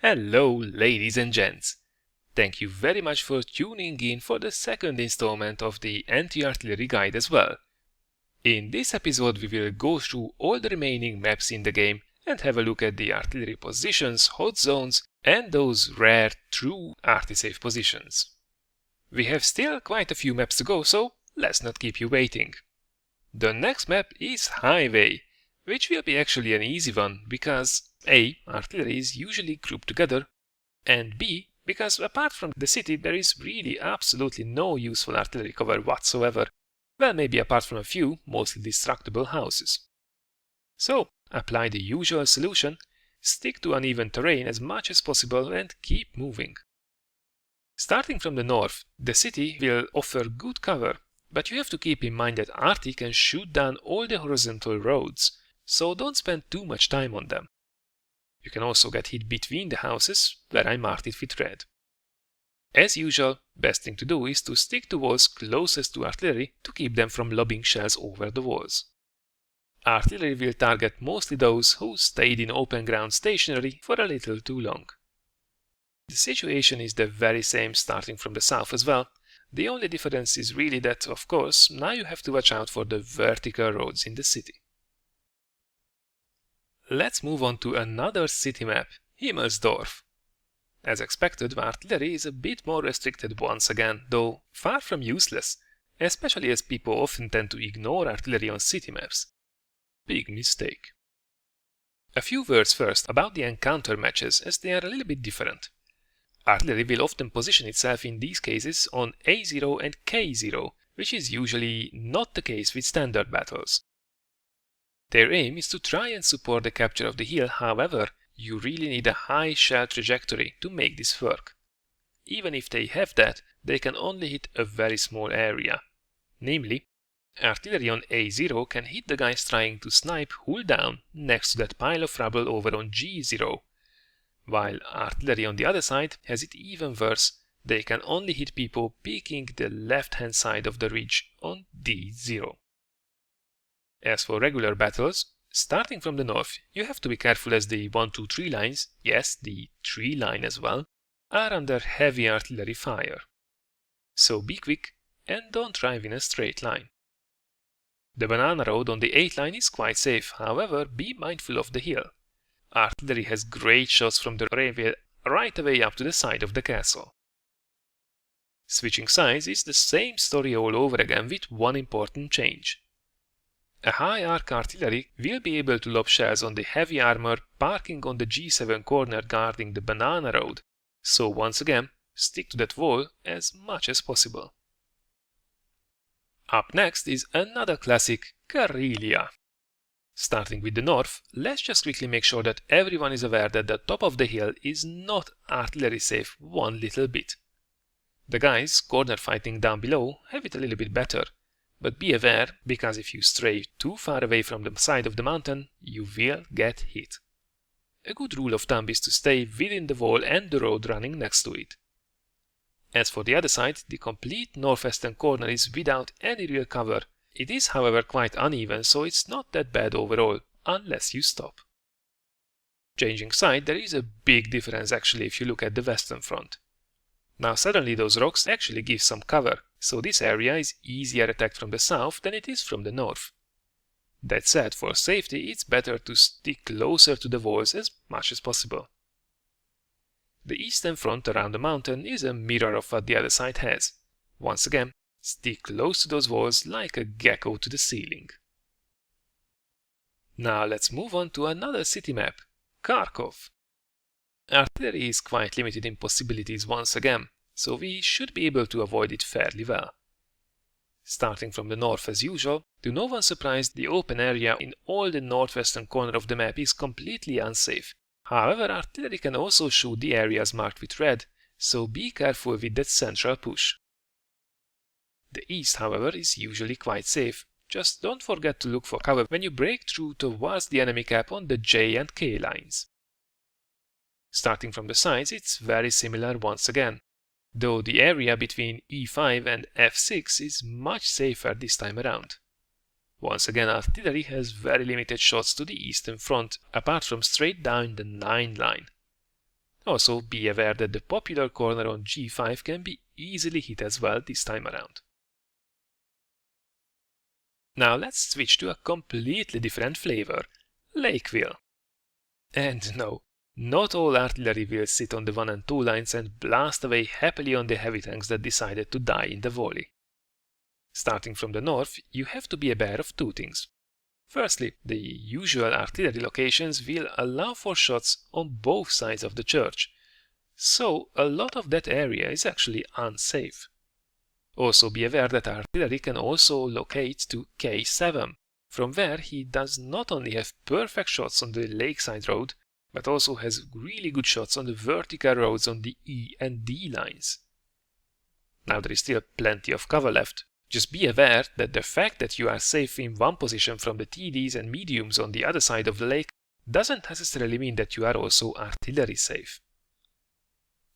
Hello, ladies and gents! Thank you very much for tuning in for the second installment of the anti-artillery guide as well. In this episode we will go through all the remaining maps in the game and have a look at the artillery positions, hot zones and those rare true arty-safe positions. We have still quite a few maps to go, so let's not keep you waiting. The next map is Highway, which will be actually an easy one because A. Artillery is usually grouped together, and B. because apart from the city there is really absolutely no useful artillery cover whatsoever, well, maybe apart from a few mostly destructible houses. So apply the usual solution, stick to uneven terrain as much as possible and keep moving. Starting from the north, the city will offer good cover, but you have to keep in mind that Arty can shoot down all the horizontal roads, so don't spend too much time on them. You can also get hit between the houses, where I marked it with red. As usual, best thing to do is to stick to walls closest to artillery to keep them from lobbing shells over the walls. Artillery will target mostly those who stayed in open ground stationary for a little too long. The situation is the very same starting from the south as well. The only difference is really that, of course, now you have to watch out for the vertical roads in the city. Let's move on to another city map, HIMMELSDORF. As expected, artillery is a bit more restricted once again, though far from useless, especially as people often tend to ignore artillery on city maps. Big mistake. A few words first about the encounter matches, as they are a little bit different. Artillery will often position itself in these cases on A0 and K0, which is usually not the case with standard battles. Their aim is to try and support the capture of the hill, however, you really need a high shell trajectory to make this work. Even if they have that, they can only hit a very small area. Namely, artillery on A0 can hit the guys trying to snipe hull down next to that pile of rubble over on G0, while artillery on the other side has it even worse. They can only hit people peeking the left-hand side of the ridge on D0. As for regular battles, starting from the north, you have to be careful as the 1, 2, 3 lines, yes, the 3 line as well, are under heavy artillery fire. So be quick and don't drive in a straight line. The banana road on the 8 line is quite safe, however, be mindful of the hill. Artillery has great shots from the railway right away up to the side of the castle. Switching sides is the same story all over again with one important change. A high arc artillery will be able to lob shells on the heavy armor parking on the G7 corner guarding the banana road, so once again, stick to that wall as much as possible. Up next is another classic, Karelia. Starting with the north, let's just quickly make sure that everyone is aware that the top of the hill is not artillery safe one little bit. The guys corner fighting down below have it a little bit better. But be aware, because if you stray too far away from the side of the mountain, you will get hit. A good rule of thumb is to stay within the wall and the road running next to it. As for the other side, the complete northwestern corner is without any real cover. It is, however, quite uneven, so it's not that bad overall, unless you stop. Changing side, there is a big difference actually if you look at the western front. Now suddenly those rocks actually give some cover, so this area is easier attacked from the south than it is from the north. That said, for safety it's better to stick closer to the walls as much as possible. The eastern front around the mountain is a mirror of what the other side has. Once again, stick close to those walls like a gecko to the ceiling. Now let's move on to another city map, Kharkov. Artillery is quite limited in possibilities once again, so we should be able to avoid it fairly well. Starting from the north as usual, to no one's surprise, the open area in all the northwestern corner of the map is completely unsafe. However, artillery can also shoot the areas marked with red, so be careful with that central push. The east, however, is usually quite safe. Just don't forget to look for cover when you break through towards the enemy cap on the J and K lines. Starting from the sides, it's very similar once again, though the area between E5 and F6 is much safer this time around. Once again, artillery has very limited shots to the eastern front, apart from straight down the 9 line. Also be aware that the popular corner on G5 can be easily hit as well this time around. Now let's switch to a completely different flavor, Lakeville. And no, not all artillery will sit on the 1 and 2 lines and blast away happily on the heavy tanks that decided to die in the volley. Starting from the north, you have to be aware of two things. Firstly, the usual artillery locations will allow for shots on both sides of the church, so a lot of that area is actually unsafe. Also be aware that artillery can also locate to K7, from where he does not only have perfect shots on the lakeside road, but also has really good shots on the vertical roads on the E and D lines. Now there is still plenty of cover left. Just be aware that the fact that you are safe in one position from the TDs and mediums on the other side of the lake doesn't necessarily mean that you are also artillery safe.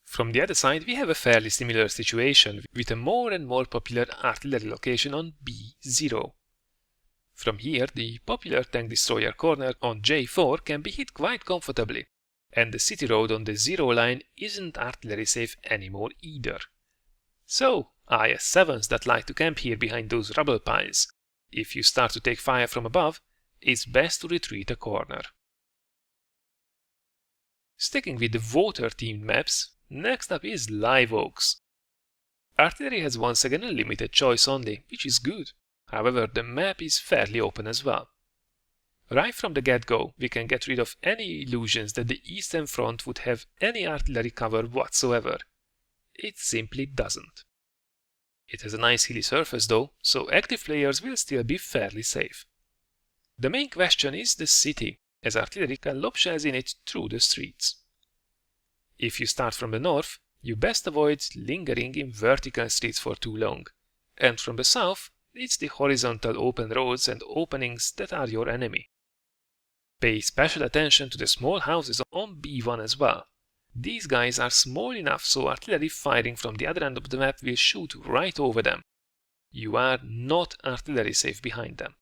From the other side, we have a fairly similar situation with a more and more popular artillery location on B0. From here, the popular tank destroyer corner on J4 can be hit quite comfortably, and the city road on the 0 line isn't artillery safe anymore either. So, IS-7s that like to camp here behind those rubble piles, if you start to take fire from above, it's best to retreat a corner. Sticking with the water-themed maps, next up is Live Oaks. Artillery has once again a limited choice only, which is good. However, the map is fairly open as well. Right from the get-go, we can get rid of any illusions that the Eastern Front would have any artillery cover whatsoever. It simply doesn't. It has a nice hilly surface though, so active players will still be fairly safe. The main question is the city, as artillery can lob shells in it through the streets. If you start from the north, you best avoid lingering in vertical streets for too long, and from the south, it's the horizontal open roads and openings that are your enemy. Pay special attention to the small houses on B1 as well. These guys are small enough so artillery firing from the other end of the map will shoot right over them. You are not artillery safe behind them.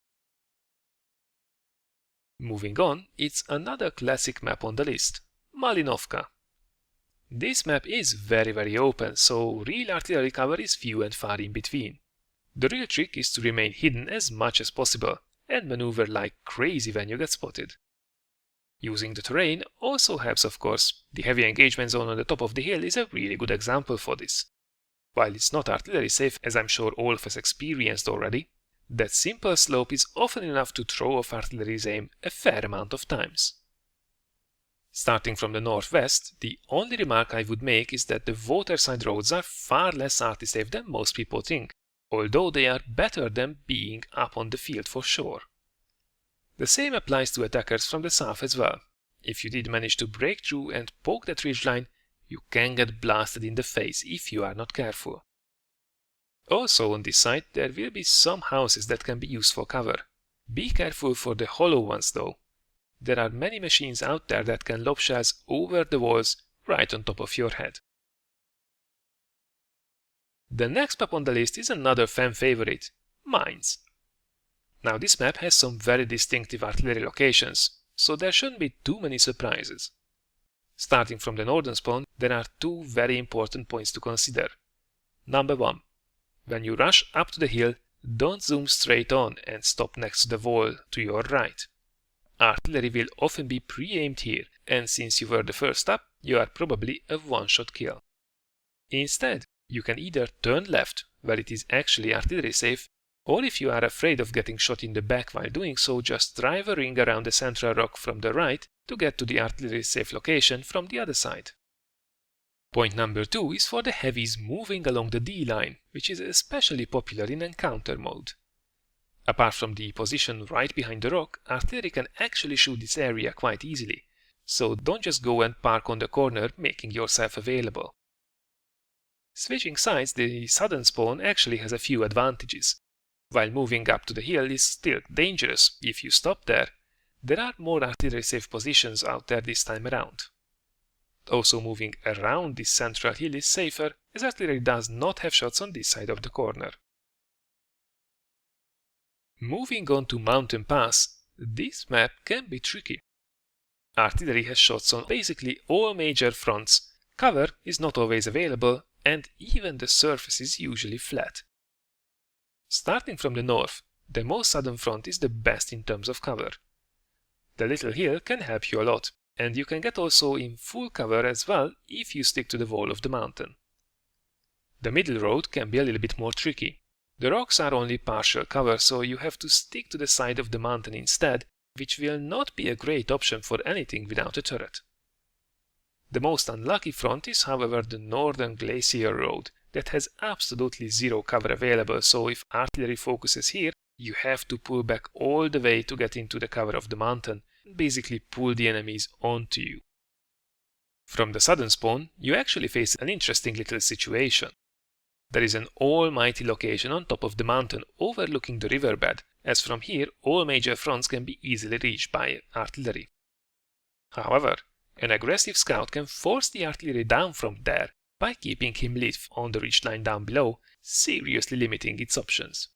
Moving on, it's another classic map on the list, Malinovka. This map is very open, so real artillery cover is few and far in between. The real trick is to remain hidden as much as possible and maneuver like crazy when you get spotted. Using the terrain also helps, of course. The heavy engagement zone on the top of the hill is a really good example for this. While it's not artillery safe, as I'm sure all of us experienced already, that simple slope is often enough to throw off artillery's aim a fair amount of times. Starting from the northwest, the only remark I would make is that the waterside roads are far less arty-safe than most people think, although they are better than being up on the field for sure. The same applies to attackers from the south as well. If you did manage to break through and poke that ridgeline, you can get blasted in the face if you are not careful. Also on this side, there will be some houses that can be used for cover. Be careful for the hollow ones though. There are many machines out there that can lob shells over the walls right on top of your head. The next map on the list is another fan favorite, Mines. Now this map has some very distinctive artillery locations, so there shouldn't be too many surprises. Starting from the northern spawn, there are two very important points to consider. Number 1. When you rush up to the hill, don't zoom straight on and stop next to the wall to your right. Artillery will often be pre-aimed here, and since you were the first up, you are probably a one-shot kill. Instead, you can either turn left, where it is actually artillery safe, or if you are afraid of getting shot in the back while doing so, just drive a ring around the central rock from the right to get to the artillery safe location from the other side. Point number 2 is for the heavies moving along the D line, which is especially popular in encounter mode. Apart from the position right behind the rock, artillery can actually shoot this area quite easily, so don't just go and park on the corner making yourself available. Switching sides, the southern spawn actually has a few advantages. While moving up to the hill is still dangerous if you stop there, there are more artillery safe positions out there this time around. Also moving around this central hill is safer, as artillery does not have shots on this side of the corner. Moving on to Mountain Pass, this map can be tricky. Artillery has shots on basically all major fronts, cover is not always available, and even the surface is usually flat. Starting from the north, the most southern front is the best in terms of cover. The little hill can help you a lot, and you can get also in full cover as well if you stick to the wall of the mountain. The middle road can be a little bit more tricky. The rocks are only partial cover, so you have to stick to the side of the mountain instead, which will not be a great option for anything without a turret. The most unlucky front is, however, the northern glacier road that has absolutely zero cover available, so if artillery focuses here, you have to pull back all the way to get into the cover of the mountain and basically pull the enemies onto you. From the southern spawn, you actually face an interesting little situation. There is an almighty location on top of the mountain overlooking the riverbed, as from here all major fronts can be easily reached by artillery. However, an aggressive scout can force the artillery down from there by keeping him lit on the ridgeline down below, seriously limiting its options.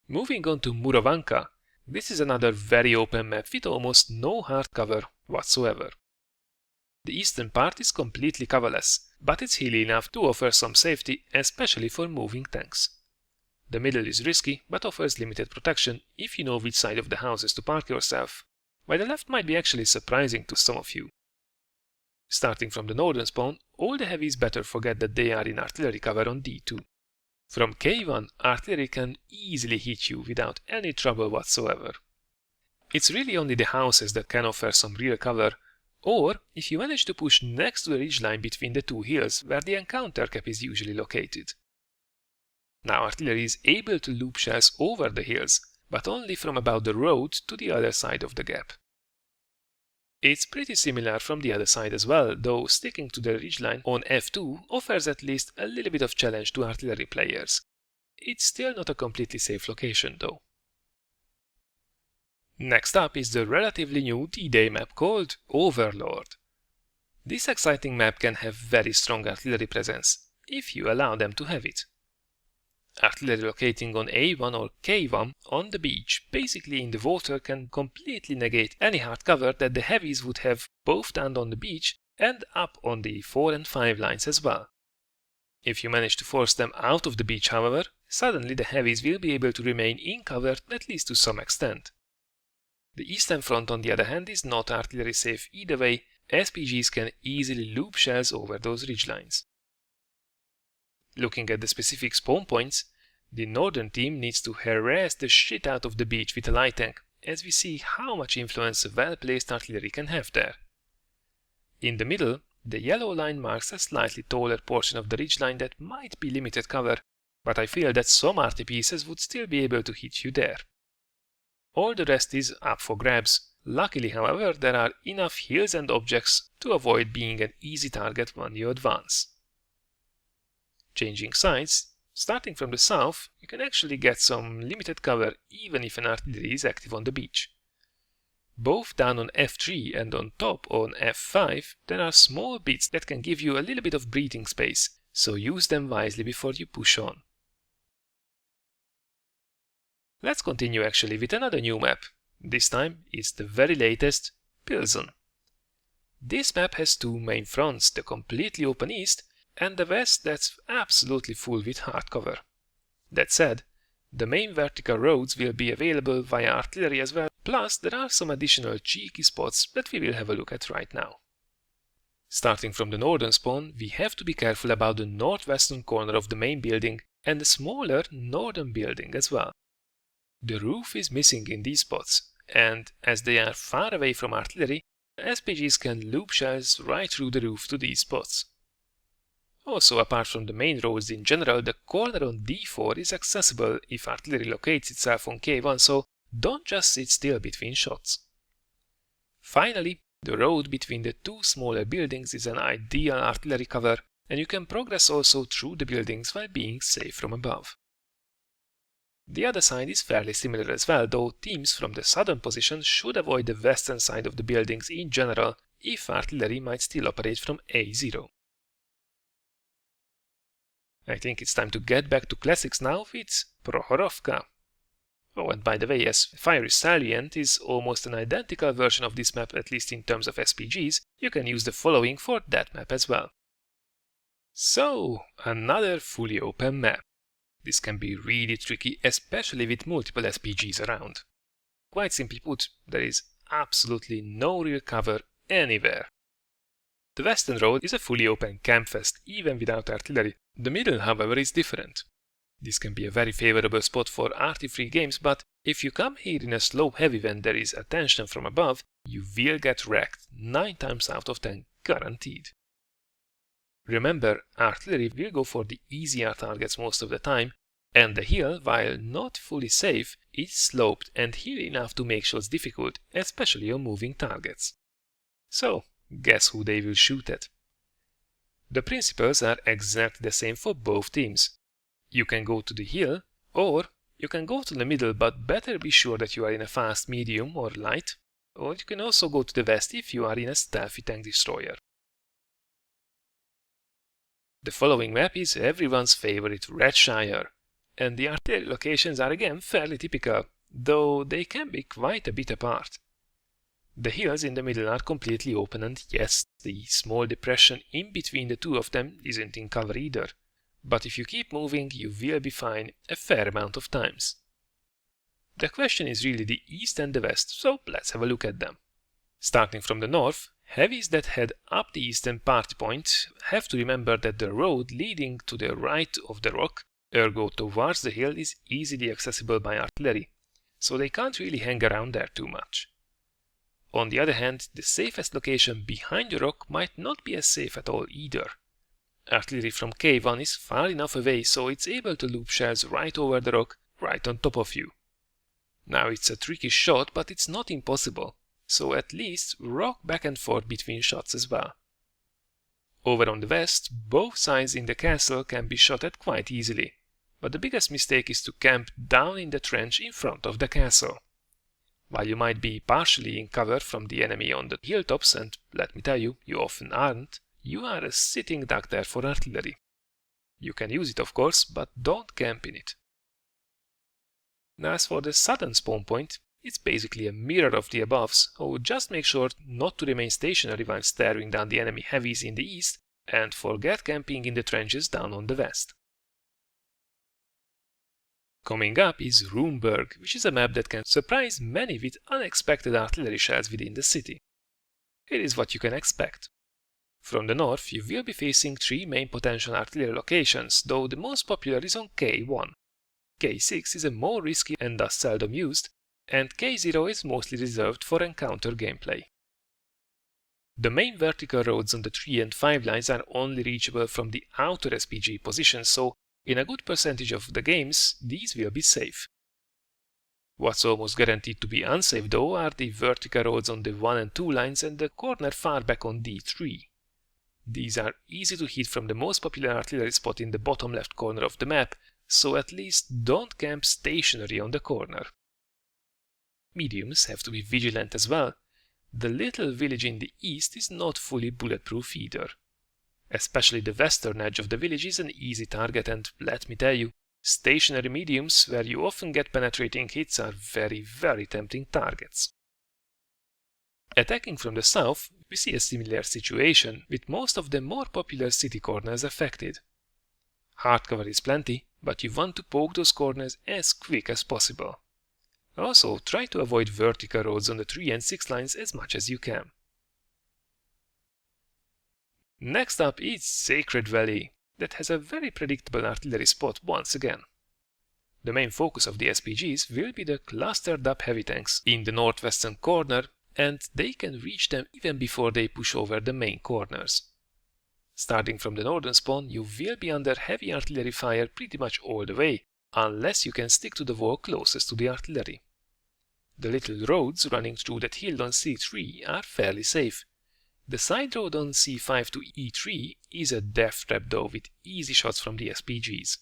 Moving on to MUROVANKA, this is another very open map with almost no hard cover whatsoever. The eastern part is completely coverless, but it's hilly enough to offer some safety, especially for moving tanks. The middle is risky, but offers limited protection if you know which side of the houses to park yourself, while the left might be actually surprising to some of you. Starting from the northern spawn, all the heavies better forget that they are in artillery cover on D2. From K1, artillery can easily hit you without any trouble whatsoever. It's really only the houses that can offer some real cover, or if you manage to push next to the ridgeline between the two hills where the encounter cap is usually located. Now artillery is able to loop shells over the hills, but only from about the road to the other side of the gap. It's pretty similar from the other side as well, though sticking to the ridgeline on F2 offers at least a little bit of challenge to artillery players. It's still not a completely safe location though. Next up is the relatively new D-Day map called Overlord. This exciting map can have very strong artillery presence, if you allow them to have it. Artillery locating on A1 or K1 on the beach, basically in the water, can completely negate any hard cover that the heavies would have both down on the beach and up on the 4 and 5 lines as well. If you manage to force them out of the beach, however, suddenly the heavies will be able to remain in cover at least to some extent. The eastern front, on the other hand, is not artillery safe either way, SPGs can easily loop shells over those ridgelines. Looking at the specific spawn points, the northern team needs to harass the shit out of the beach with a light tank, as we see how much influence a well-placed artillery can have there. In the middle, the yellow line marks a slightly taller portion of the ridgeline that might be limited cover, but I feel that some arty pieces would still be able to hit you there. All the rest is up for grabs. Luckily, however, there are enough hills and objects to avoid being an easy target when you advance. Changing sides, starting from the south, you can actually get some limited cover even if an artillery is active on the beach. Both down on F3 and on top on F5, there are small bits that can give you a little bit of breathing space, so use them wisely before you push on. Let's continue actually with another new map. This time it's the very latest, Pilsen. This map has two main fronts, the completely open east and the west that's absolutely full with hard cover. That said, the main vertical roads will be available via artillery as well, plus there are some additional cheeky spots that we will have a look at right now. Starting from the northern spawn, we have to be careful about the northwestern corner of the main building and the smaller northern building as well. The roof is missing in these spots, and as they are far away from artillery, SPGs can loop shells right through the roof to these spots. Also, apart from the main roads in general, the corner on D4 is accessible if artillery locates itself on K1, so don't just sit still between shots. Finally, the road between the two smaller buildings is an ideal artillery cover, and you can progress also through the buildings while being safe from above. The other side is fairly similar as well, though teams from the southern position should avoid the western side of the buildings in general if artillery might still operate from A0. I think it's time to get back to classics now with Prokhorovka. Oh, and by the way, as Fiery Salient is almost an identical version of this map, at least in terms of SPGs, you can use the following for that map as well. So, another fully open map. This can be really tricky, especially with multiple SPGs around. Quite simply put, there is absolutely no real cover anywhere. The Western Road is a fully open campfest, even without artillery. The middle, however, is different. This can be a very favorable spot for arty-free games, but if you come here in a slow heavy when there is attention from above, you will get wrecked 9 times out of 10, guaranteed. Remember, artillery will go for the easier targets most of the time, and the hill, while not fully safe, is sloped and hilly enough to make shots difficult, especially on moving targets. So, guess who they will shoot at? The principles are exactly the same for both teams. You can go to the hill, or you can go to the middle, but better be sure that you are in a fast medium or light, or you can also go to the west if you are in a stealthy tank destroyer. The following map is everyone's favorite REDSHIRE, and the artillery locations are again fairly typical, though they can be quite a bit apart. The hills in the middle are completely open, and yes, the small depression in between the two of them isn't in cover either. But if you keep moving, you will be fine a fair amount of times. The question is really the east and the west, so let's have a look at them. Starting from the north, heavies that head up the eastern party point have to remember that the road leading to the right of the rock, ergo towards the hill, is easily accessible by artillery, so they can't really hang around there too much. On the other hand, the safest location behind the rock might not be as safe at all either. Artillery from K1 is far enough away so it's able to loop shells right over the rock, right on top of you. Now it's a tricky shot, but it's not impossible, so at least rock back and forth between shots as well. Over on the west, both sides in the castle can be shot at quite easily, but the biggest mistake is to camp down in the trench in front of the castle. While you might be partially in cover from the enemy on the hilltops, and let me tell you, you often aren't, you are a sitting duck there for artillery. You can use it of course, but don't camp in it. Now as for the southern spawn point, it's basically a mirror of the above, so just make sure not to remain stationary while staring down the enemy heavies in the east, and forget camping in the trenches down on the west. Coming up is RUINBERG, which is a map that can surprise many with unexpected artillery shells within the city. Here is what you can expect. From the north, you will be facing 3 main potential artillery locations, though the most popular is on K1. K6 is a more risky and thus seldom used, and K0 is mostly reserved for encounter gameplay. The main vertical roads on the 3 and 5 lines are only reachable from the outer SPG position, so in a good percentage of the games, these will be safe. What's almost guaranteed to be unsafe though are the vertical roads on the 1 and 2 lines and the corner far back on D3. These are easy to hit from the most popular artillery spot in the bottom left corner of the map, so at least don't camp stationary on the corner. Mediums have to be vigilant as well. The little village in the east is not fully bulletproof either. Especially the western edge of the village is an easy target, and let me tell you, stationary mediums where you often get penetrating hits are very tempting targets. Attacking from the south, we see a similar situation, with most of the more popular city corners affected. Hard cover is plenty, but you want to poke those corners as quick as possible. Also, try to avoid vertical roads on the 3 and 6 lines as much as you can. Next up is Sacred Valley, that has a very predictable artillery spot once again. The main focus of the SPGs will be the clustered up heavy tanks in the northwestern corner, and they can reach them even before they push over the main corners. Starting from the northern spawn, you will be under heavy artillery fire pretty much all the way, unless you can stick to the wall closest to the artillery. The little roads running through that hill on C3 are fairly safe. The side road on C5 to E3 is a death trap though, with easy shots from the SPGs.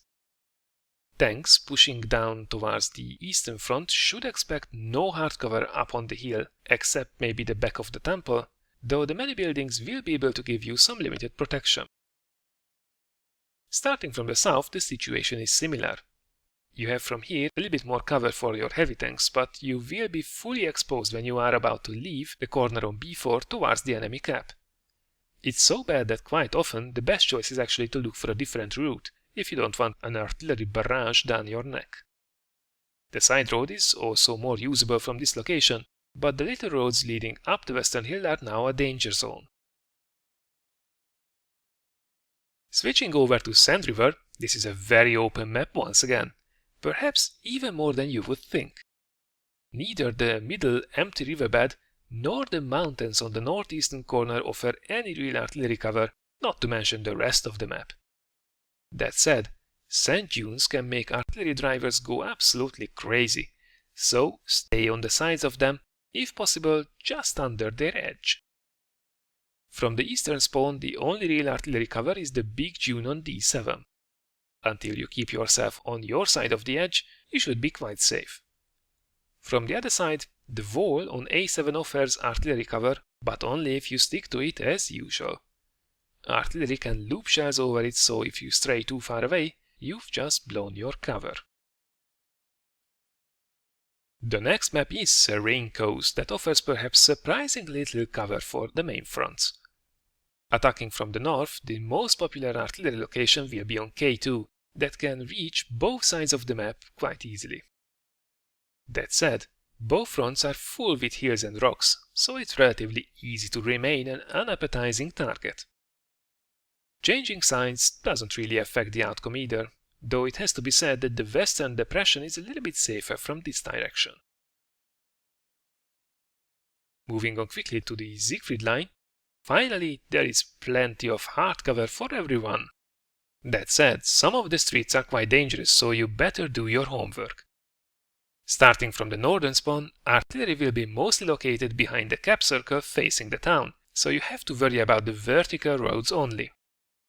Tanks pushing down towards the eastern front should expect no hard cover up on the hill, except maybe the back of the temple, though the many buildings will be able to give you some limited protection. Starting from the south, the situation is similar. You have from here a little bit more cover for your heavy tanks, but you will be fully exposed when you are about to leave the corner on B4 towards the enemy cap. It's so bad that quite often the best choice is actually to look for a different route if you don't want an artillery barrage down your neck. The side road is also more usable from this location, but the little roads leading up the western hill are now a danger zone. Switching over to Sand River, this is a very open map once again, perhaps even more than you would think. Neither the middle empty riverbed nor the mountains on the northeastern corner offer any real artillery cover, not to mention the rest of the map. That said, sand dunes can make artillery drivers go absolutely crazy, so stay on the sides of them, if possible just under their edge. From the eastern spawn, the only real artillery cover is the big dune on D7. Until you keep yourself on your side of the edge, you should be quite safe. From the other side, the wall on A7 offers artillery cover, but only if you stick to it as usual. Artillery can loop shells over it, so if you stray too far away, you've just blown your cover. The next map is Serene Coast, that offers perhaps surprisingly little cover for the main fronts. Attacking from the north, the most popular artillery location will be on K2, that can reach both sides of the map quite easily. That said, both fronts are full with hills and rocks, so it's relatively easy to remain an unappetizing target. Changing sides doesn't really affect the outcome either, though it has to be said that the western depression is a little bit safer from this direction. Moving on quickly to the Siegfried Line, finally there is plenty of hard cover for everyone. That said, some of the streets are quite dangerous, so you better do your homework. Starting from the northern spawn, artillery will be mostly located behind the cap circle facing the town, so you have to worry about the vertical roads only.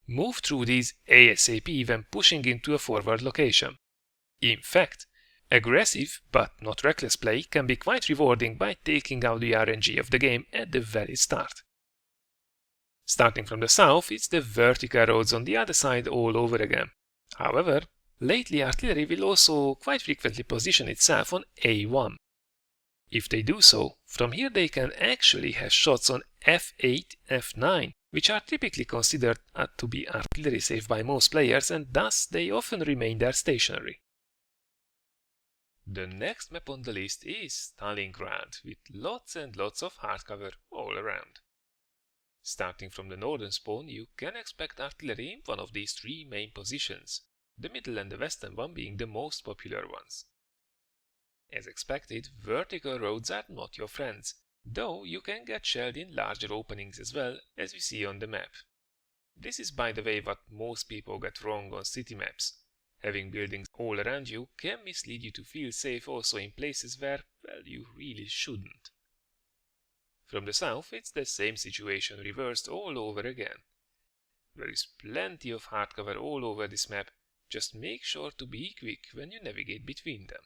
Move through these ASAP when pushing into a forward location. In fact, aggressive but not reckless play can be quite rewarding by taking out the RNG of the game at the very start. Starting from the south, it's the vertical roads on the other side all over again. However, lately artillery will also quite frequently position itself on A1. If they do so, from here they can actually have shots on F8, F9, which are typically considered to be artillery safe by most players, and thus they often remain there stationary. The next map on the list is Stalingrad, with lots and lots of hardcover all around. Starting from the northern spawn, you can expect artillery in one of these three main positions, the middle and the western one being the most popular ones. As expected, vertical roads are not your friends, though you can get shelled in larger openings as well, as we see on the map. This is, by the way, what most people get wrong on city maps. Having buildings all around you can mislead you to feel safe also in places where, well, you really shouldn't. From the south, it's the same situation reversed all over again. There is plenty of hardcover all over this map, just make sure to be quick when you navigate between them.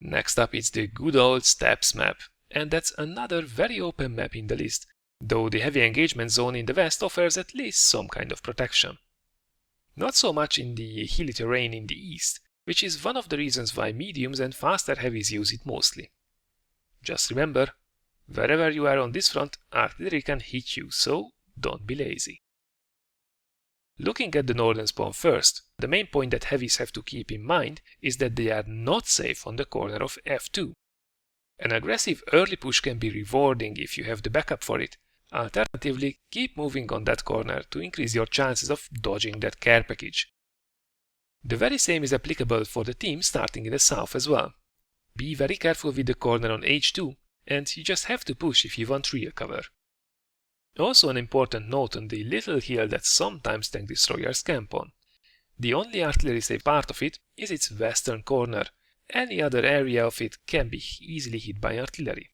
Next up is the good old steppes map, and that's another very open map in the list, though the heavy engagement zone in the west offers at least some kind of protection. Not so much in the hilly terrain in the east, which is one of the reasons why mediums and faster heavies use it mostly. Just remember, wherever you are on this front, artillery can hit you, so don't be lazy. Looking at the northern spawn first, the main point that heavies have to keep in mind is that they are not safe on the corner of F2. An aggressive early push can be rewarding if you have the backup for it. Alternatively, keep moving on that corner to increase your chances of dodging that care package. The very same is applicable for the team starting in the south as well. Be very careful with the corner on H2, and you just have to push if you want real cover. Also an important note on the little hill that sometimes tank destroyers camp on. The only artillery safe part of it is its western corner. Any other area of it can be easily hit by artillery.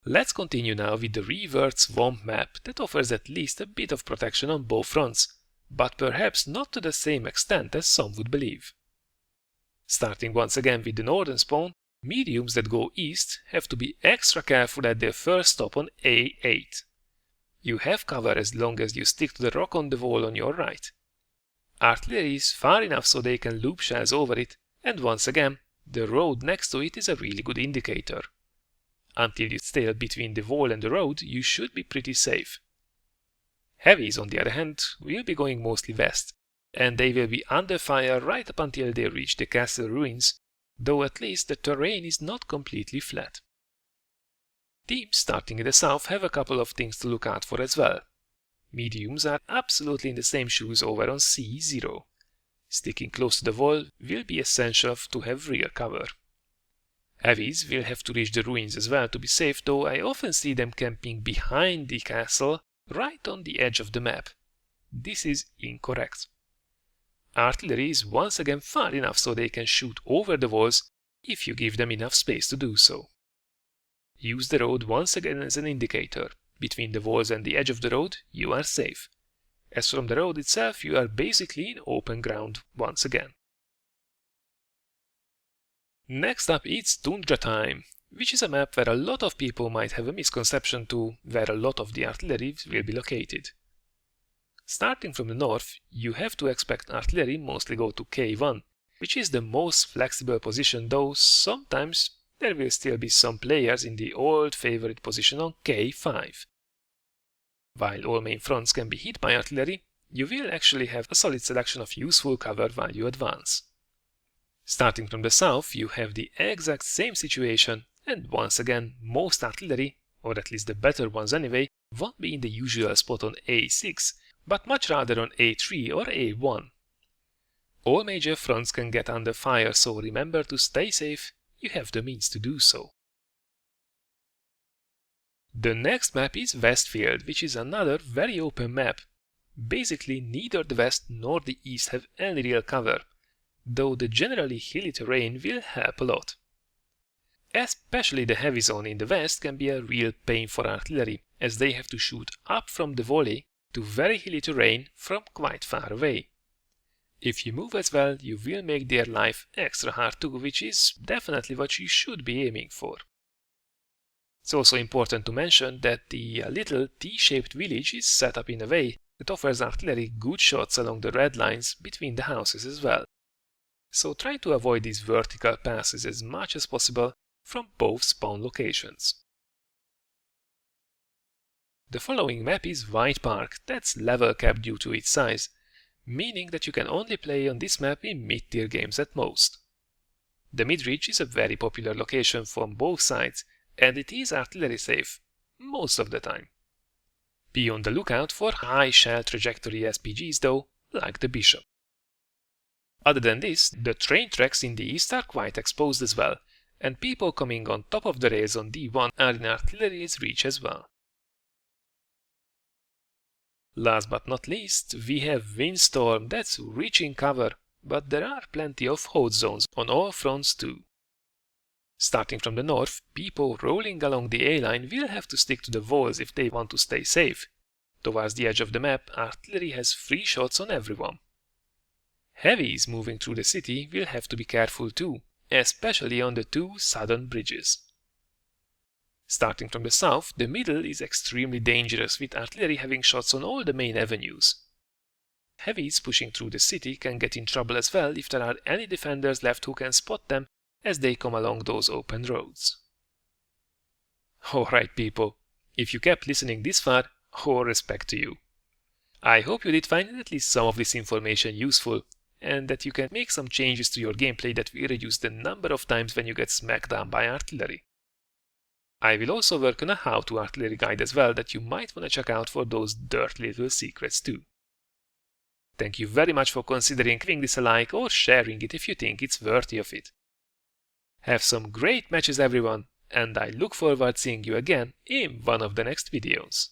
Let's continue now with the reversed swamp map that offers at least a bit of protection on both fronts, but perhaps not to the same extent as some would believe. Starting once again with the northern spawn, mediums that go east have to be extra careful at their first stop on A8. You have cover as long as you stick to the rock on the wall on your right. Artillery is far enough so they can loop shells over it, and once again, the road next to it is a really good indicator. Until you stay between the wall and the road, you should be pretty safe. Heavies, on the other hand, will be going mostly west, and they will be under fire right up until they reach the castle ruins, though at least the terrain is not completely flat. Teams starting in the south have a couple of things to look out for as well. Mediums are absolutely in the same shoes over on C0. Sticking close to the wall will be essential to have rear cover. Heavies will have to reach the ruins as well to be safe, though I often see them camping behind the castle right on the edge of the map. This is incorrect. Artillery is once again far enough so they can shoot over the walls if you give them enough space to do so. Use the road once again as an indicator. Between the walls and the edge of the road, you are safe. As from the road itself, you are basically in open ground once again. Next up, it's Tundra time, which is a map where a lot of people might have a misconception to where a lot of the artillery will be located. Starting from the north, you have to expect artillery mostly go to K1, which is the most flexible position, though sometimes there will still be some players in the old favorite position on K5. While all main fronts can be hit by artillery, you will actually have a solid selection of useful cover while you advance. Starting from the south, you have the exact same situation, and once again, most artillery, or at least the better ones anyway, won't be in the usual spot on A6, but much rather on A3 or A1. All major fronts can get under fire, so remember to stay safe. You have the means to do so. The next map is Westfield, which is another very open map. Basically, neither the west nor the east have any real cover, though the generally hilly terrain will help a lot. Especially the heavy zone in the west can be a real pain for artillery, as they have to shoot up from the volley to very hilly terrain from quite far away. If you move as well, you will make their life extra hard too, which is definitely what you should be aiming for. It's also important to mention that the little T-shaped village is set up in a way that offers artillery good shots along the red lines between the houses as well. So try to avoid these vertical passes as much as possible from both spawn locations. The following map is WIDEPARK, that's level capped due to its size, meaning that you can only play on this map in mid-tier games at most. The mid-reach is a very popular location from both sides, and it is artillery safe, most of the time. Be on the lookout for high shell trajectory SPGs though, like the Bishop. Other than this, the train tracks in the east are quite exposed as well, and people coming on top of the rails on D1 are in artillery's reach as well. Last but not least, we have WINDSTORM that's reaching cover, but there are plenty of hold zones on all fronts too. Starting from the north, people rolling along the A-line will have to stick to the walls if they want to stay safe. Towards the edge of the map, artillery has free shots on everyone. Heavies moving through the city will have to be careful too, especially on the two southern bridges. Starting from the south, the middle is extremely dangerous with artillery having shots on all the main avenues. Heavies pushing through the city can get in trouble as well if there are any defenders left who can spot them as they come along those open roads. Alright people, if you kept listening this far, all respect to you. I hope you did find at least some of this information useful, and that you can make some changes to your gameplay that will reduce the number of times when you get smacked down by artillery. I will also work on a how-to artillery guide as well that you might want to check out for those dirty little secrets too. Thank you very much for considering giving this a like or sharing it if you think it's worthy of it. Have some great matches everyone, and I look forward to seeing you again in one of the next videos.